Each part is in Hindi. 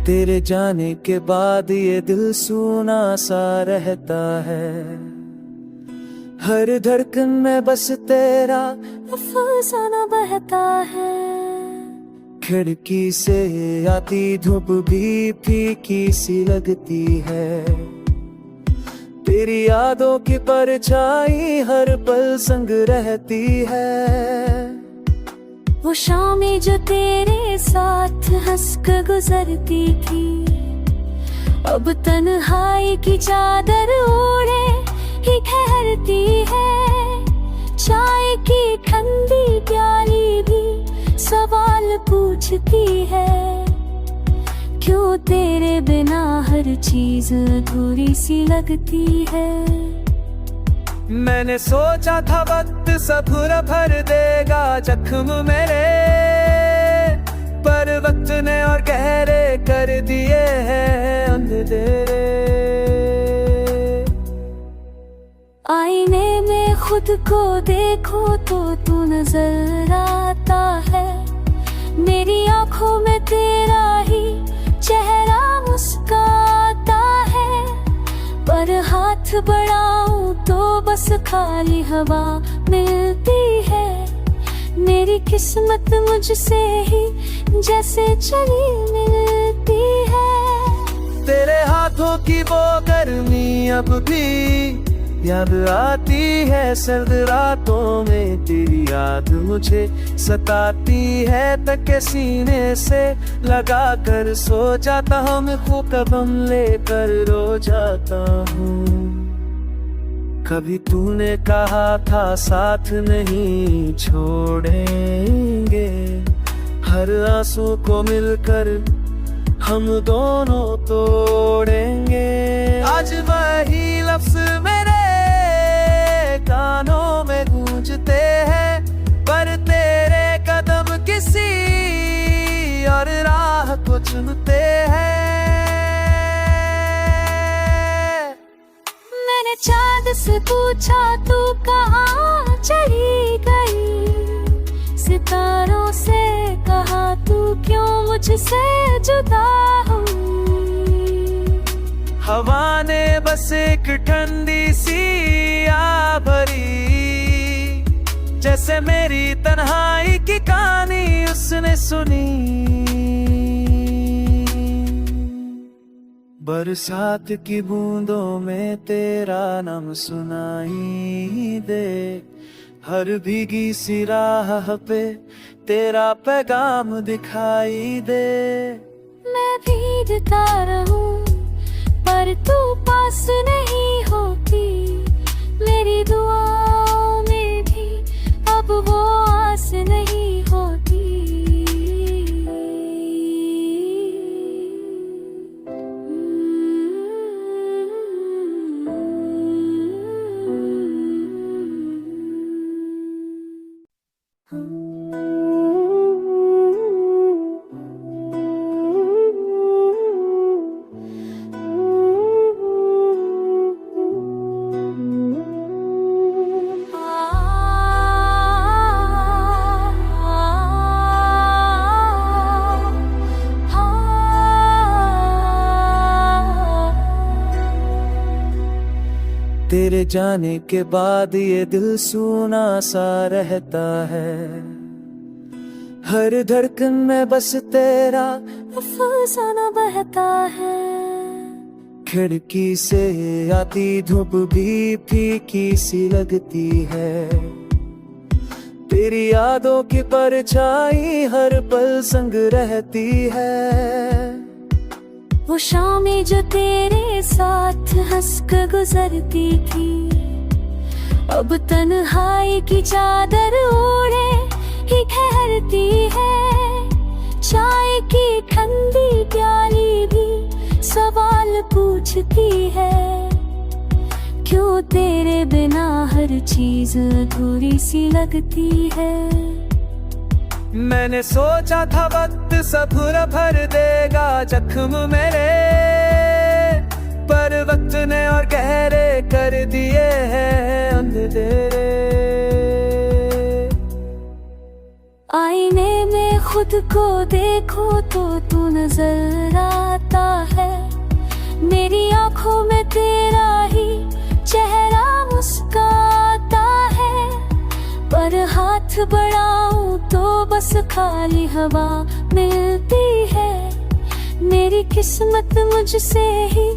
तेरे जाने के बाद ये दिल सूना सा रहता है। हर धड़कन में बस तेरा अफसाना बहता है। खिड़की से आती धूप भी फीकी सी लगती है। तेरी यादों की परछाई हर पल संग रहती है। वो शामें जो तेरे साथ हंसकर गुजरती थी, अब तन्हाई की चादर ओढ़े ही ठहरती है। चाय की ठंडी प्याली भी सवाल पूछती है, क्यों तेरे बिना हर चीज अधूरी सी लगती है। मैंने सोचा था वक्त सब्र भर देगा जख्म मेरे, पर वक्त ने और गहरे कर दिए हैं अंधेरे। आईने में खुद को देखो तो तू नजर आता है। मेरी आंखों में तेरा ही चेहरा मुस्कुराता है, पर हाथ बढ़ाऊं तो बस खाली हवा मिलती है। मेरी किस्मत मुझसे ही जैसे चली मिलती है। तेरे हाथों की वो गर्मी अब भी याद आती है। सर्द रातों में तेरी याद मुझे सताती है। तके सीने से लगा कर सो जाता हूँ, मैं कदम लेकर रो जाता हूँ। कभी तूने कहा था साथ नहीं छोड़ेंगे, हर आंसू को मिलकर हम दोनों तोड़ेंगे। आज वही लफ्ज मेरे कानों में गूंजते हैं, पर तेरे कदम किसी और राह को चुनते हैं। मैंने चाँद से पूछा तू कहाँ चली गई, सितारों से कहा तू क्यों मुझसे जुदा हुई। हवा ने बस एक ठंडी सी आ भरी, जैसे मेरी तन्हाई की कहानी उसने सुनी। बरसात की बूंदों में तेरा नाम सुनाई दे, हर भीगी सी राह पे तेरा पैगाम दिखाई दे। मैं भीगता रहूं पर तू पास नहीं होती, मेरी दुआओं में भी अब वो आस नहीं होती। तेरे जाने के बाद ये दिल सूना सा रहता है। हर धड़कन में बस तेरा अफसाना बहता है। खिड़की से आती धूप भी फीकी सी लगती है। तेरी यादों की परछाई हर पल संग रहती है। वो शामें जो तेरे साथ हंसकर गुजरती थी, अब तन्हाई की चादर ओढ़े ही ठहरती है। चाय की ठंडी प्याली भी सवाल पूछती है, क्यों तेरे बिना हर चीज अधूरी सी लगती है। मैंने सोचा था वक्त सब्र भर देगा जख्म मेरे, पर वक्त ने और गहरे कर दिए हैं अंधेरे। आईने में खुद को देखो तो तू नजर आता है, मेरी आंखों में तेरा ही चेहरा मुस्काता है। पर हाथ बढ़ाऊं तो बस खाली हवा मिलती है, मेरी किस्मत मुझसे ही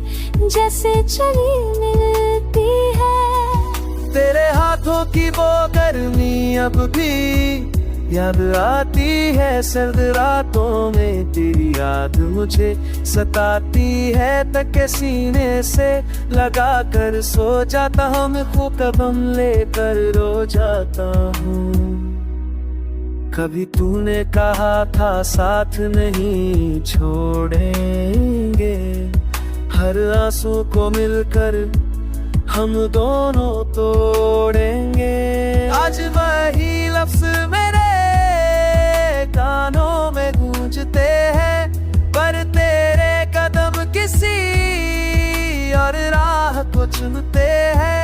जैसे चली मिलती है। तेरे हाथों की वो गर्मी अब भी याद आती है, सर्द रातों में तेरी याद मुझे सताती है। तके सीने से लगा कर सो जाता हूँ, मैं खूब कदम लेकर रो जाता हूँ। कभी तूने कहा था साथ नहीं छोड़ेंगे, हर आंसू को मिलकर हम दोनों तोड़ेंगे। आज वही लफ्ज मेरे कानों में गूंजते हैं, पर तेरे कदम किसी और राह को चुनते हैं।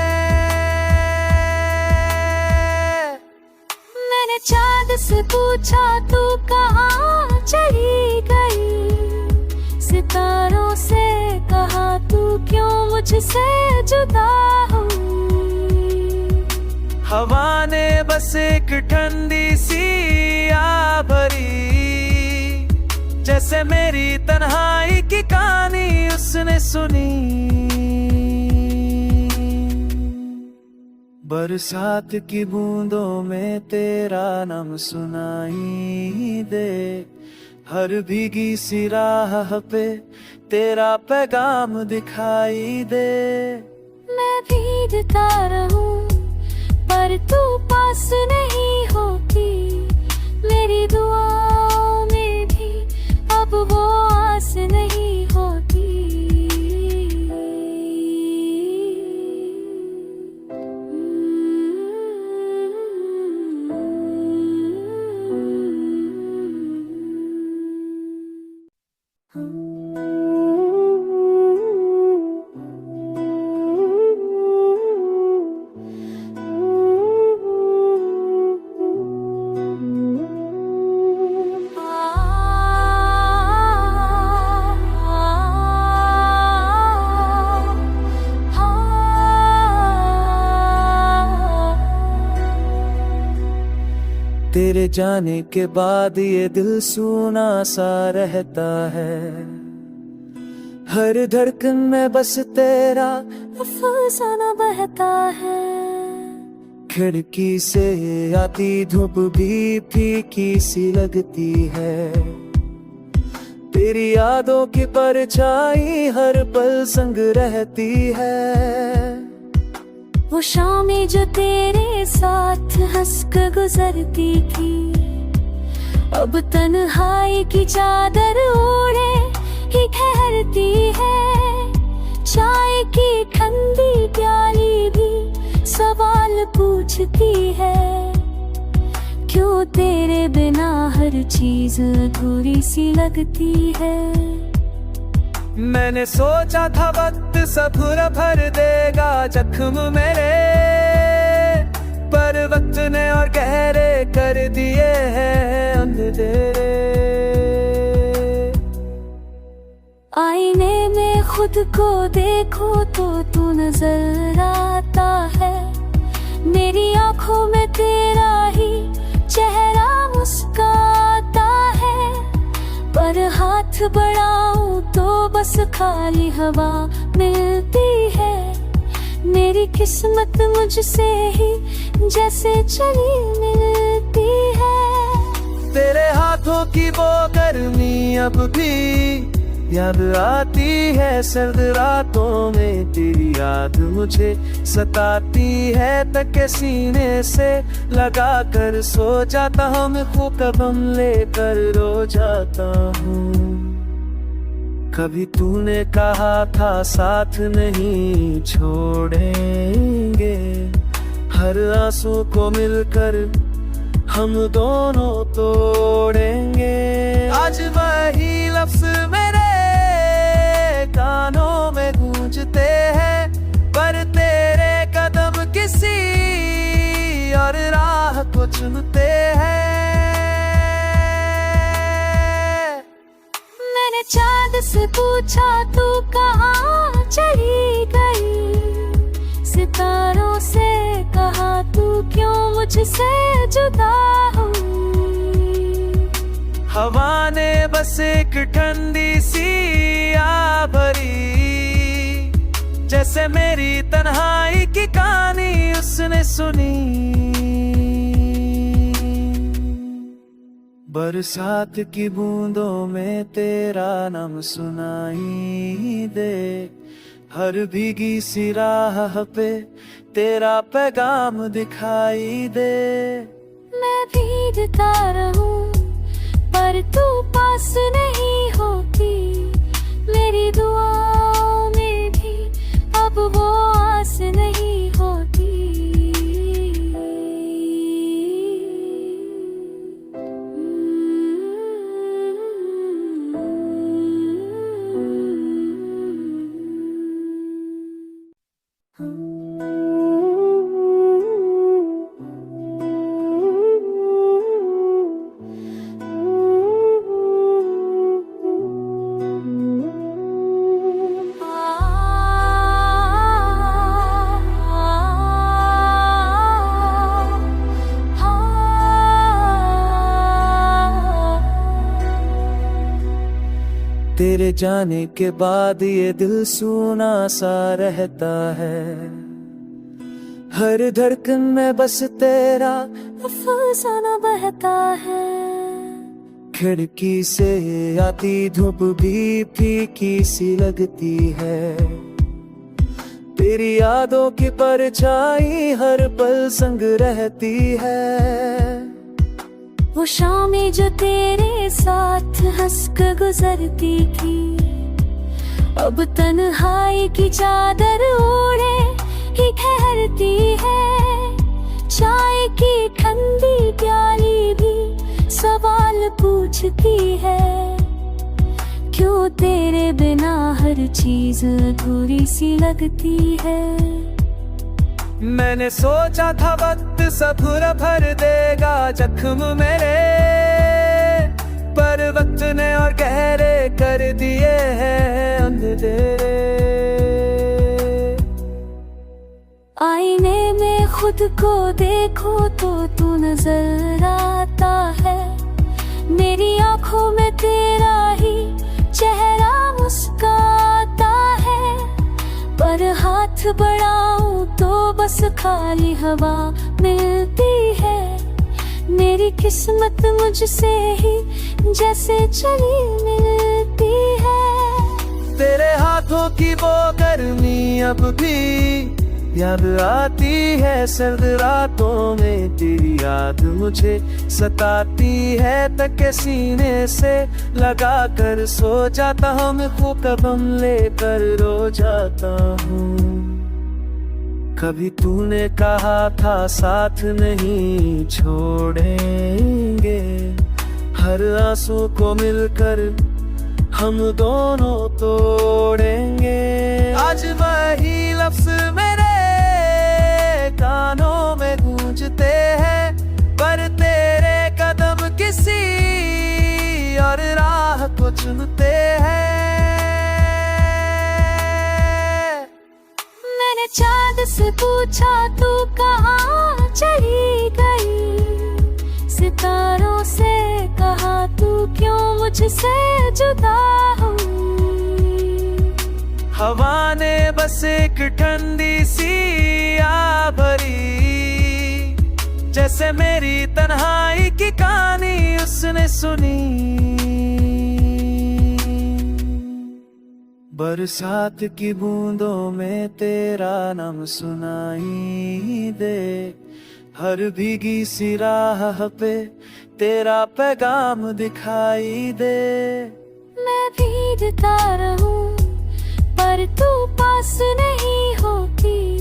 मैंने चाँद से पूछा तू कहाँ चली गई, सितारों से कहा तू क्यों मुझसे जुदा हुई। हवा ने बस एक ठंडी सी आ भरी, जैसे मेरी तन्हाई की कहानी उसने सुनी। बरसात की बूंदों में तेरा नाम सुनाई दे, हर भीगी सी राह पे तेरा पैगाम दिखाई दे। मैं भीगता रहूं पर तू पास नहीं होती, मेरी दुआओं में भी अब वो आस नहीं होती। तेरे जाने के बाद ये दिल सूना सा रहता है, हर धड़कन में बस तेरा अफसाना बहता है। खिड़की से आती धूप भी फीकी सी लगती है, तेरी यादों की परछाई हर पल संग रहती है। वो शामें जो तेरे साथ हंस कर गुजरती थी, अब तन्हाई की चादर ओढ़े ही ठहरती है। चाय की ठंडी प्याली भी सवाल पूछती है, क्यों तेरे बिना हर चीज अधूरी सी लगती है। मैंने सोचा था वक्त सब्र भर देगा जख्म मेरे, पर वक्त ने और गहरे कर दिए हैं अंधेरे। आईने में खुद को देखो तो तू नजर आता है, मेरी आंखों में तेरा ही चेहरा मुस्काता है। पर हाथ बढ़ाऊं तो बस खाली हवा मिलती है, मेरी किस्मत मुझसे ही जैसे चली मिलती है। तेरे हाथों की वो गर्मी अब भी याद आती है, सर्द रातों में तेरी याद मुझे सताती है। तके सीने से लगा कर सो जाता हूँ, मैं खूब कदम लेकर रो जाता हूँ। कभी तूने कहा था साथ नहीं छोड़ेंगे, हर आंसू को मिलकर हम दोनों तोड़ेंगे। आज वही लफ्ज मेरे कानों में गूंजते हैं, पर तेरे कदम किसी और राह को चुनते हैं। मैंने चांद से पूछा तू कहाँ चली गई, सितारों से कहा तू क्यों मुझसे जुदा हुई। हवा ने बस एक ठंडी सी आ भरी, जैसे मेरी तन्हाई की कहानी उसने सुनी। बरसात की बूंदों में तेरा नाम सुनाई दे, हर भीगी सी राह पे तेरा पैगाम दिखाई दे। मैं भीगता रहूं पर तू पास नहीं होती, मेरी दुआओं में भी अब वो आस नहीं होती। तेरे जाने के बाद ये दिल सूना सा रहता है, हर धड़कन में बस तेरा अफसाना बहता है। खिड़की से आती धूप भी फीकी सी लगती है, तेरी यादों की परछाई हर पल संग रहती है। वो शामें जो तेरे साथ हंस कर गुजरती थी, अब तन्हाई की चादर ओढ़े ही ठहरती है। चाय की ठंडी प्याली भी सवाल पूछती है, क्यों तेरे बिना हर चीज अधूरी सी लगती है। मैंने सोचा था वक्त सब्र भर देगा जख्म मेरे, पर वक्त ने और गहरे कर दिए हैं अंधेरे। आईने में खुद को देखो तो तू नजर आता है, मेरी आंखों में तेरा ही चेहरा मुस्काता है। पर हाथ बढ़ाऊं तो बस खाली हवा मिलती है, मेरी किस्मत मुझसे ही जैसे चली मिलती है। तेरे हाथों की वो गर्मी अब भी याद आती है, सर्द रातों में तेरी याद मुझे सताती है। तके सीने से लगा कर सो जाता हूँ, मैं खूब कदम लेकर रो जाता हूँ। कभी तूने कहा था साथ नहीं छोड़ेंगे, हर आंसू को मिलकर हम दोनों तोड़ेंगे। आज वही लफ्ज मेरे कानों में गूंजते हैं, पर तेरे कदम किसी और राह को चुनते हैं। मैंने चांद से पूछा तू कहाँ चली गई, सितारों से कहा तू क्यों मुझसे जुदा हुई। हवा ने बस एक ठंडी सी आ भरी, जैसे मेरी तन्हाई की कहानी उसने सुनी। बरसात की बूंदों में तेरा नाम सुनाई दे, हर भीगी सी राह पे तेरा पैगाम दिखाई दे। मैं भीगता रहूं पर तू पास नहीं होती।